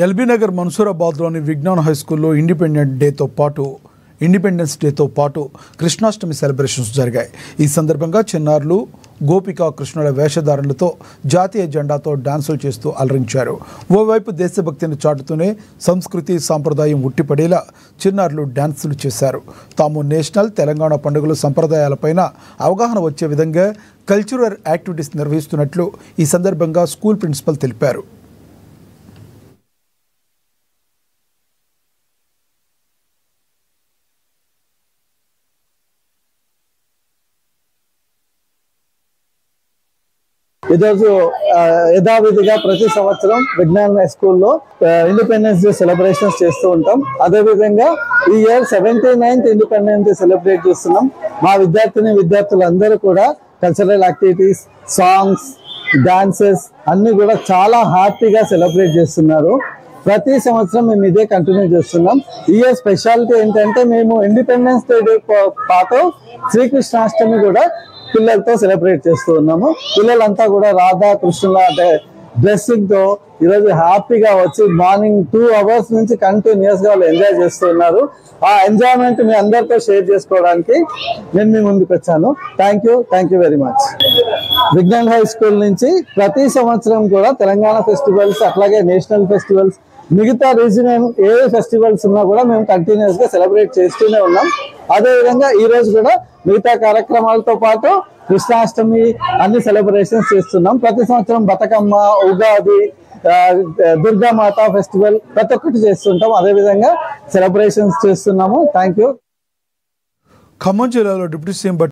LB Nagar మన్సూరాబాద్లోని Vignan high స్కూల్లో independence డేతో పాటు Krishnashtami celebrations జరిగాయి. ఈ సందర్భంగా చిన్నారులు గోపికా కృష్ణుల వేషధారణలతో జాతీయ జెండాతో డాన్సులు చేస్తూ అలరించారు. ఓవైపు దేశభక్తిని చాటుతూనే సంస్కృతి సాంప్రదాయం ఉట్టిపడేలా చిన్నారులు డాన్సులు చేశారు. తాము నేషనల్ తెలంగాణ పండుగల సంప్రదాయాలపైన అవగాహన వచ్చే విధంగా కల్చరల్ యాక్టివిటీస్ నిర్వహిస్తున్నట్లు ఈ సందర్భంగా స్కూల్ ప్రిన్సిపల్ తెలిపారు. ఈరోజు యథావిధిగా ప్రతి సంవత్సరం విజ్ఞాన్ స్కూల్లో ఇండిపెండెన్స్ డే సెలబ్రేషన్స్ చేస్తూ ఉంటాం. అదేవిధంగా ఈ year 79th independence day celebrate చేస్తున్నాం. మా విద్యార్థులందరూ కూడా కల్చరల్ యాక్టివిటీస్, సాంగ్స్, డాన్సెస్ అన్ని కూడా చాలా హ్యాపీగా సెలబ్రేట్ చేస్తున్నారు. ప్రతి సంవత్సరం మేము ఇదే కంటిన్యూ చేస్తున్నాం. ఈ ఇయర్ స్పెషాలిటీ ఏంటంటే మేము ఇండిపెండెన్స్ డే పాటు శ్రీకృష్ణాష్టమి కూడా పిల్లలతో సెలబ్రేట్ చేస్తూ ఉన్నాము. పిల్లలంతా కూడా రాధా కృష్ణుల అంటే డ్రెస్సింగ్ తో ఈరోజు హ్యాపీగా వచ్చి మార్నింగ్ 2 hours నుంచి కంటిన్యూస్ గా వాళ్ళు ఎంజాయ్ చేస్తున్నారు. ఆ ఎంజాయ్మెంట్ మీ అందరితో షేర్ చేసుకోవడానికి నేను మీ ముందుకు వచ్చాను. Thank you very much. Vignan high school నుంచి ప్రతి సంవత్సరం కూడా తెలంగాణ ఫెస్టివల్స్, అట్లాగే నేషనల్ ఫెస్టివల్స్, మిగతా రీజనల్ ఏ ఫెస్టివల్స్ ఉన్నా కూడా మేము కంటిన్యూస్ గా సెలబ్రేట్ చేస్తూనే ఉన్నాం. అదేవిధంగా ఈ రోజు కూడా మిగతా కార్యక్రమాలతో పాటు కృష్ణాష్టమి అన్ని సెలబ్రేషన్స్ చేస్తున్నాం. ప్రతి సంవత్సరం బతుకమ్మ, ఉగాది, దుర్గామాత ఫెస్టివల్ ప్రతి ఒక్కటి చేస్తుంటాం. అదేవిధంగా సెలబ్రేషన్స్ చేస్తున్నాము. Thank you. ఖమ్మం జిల్లాలో డిప్యూటీ సీఎం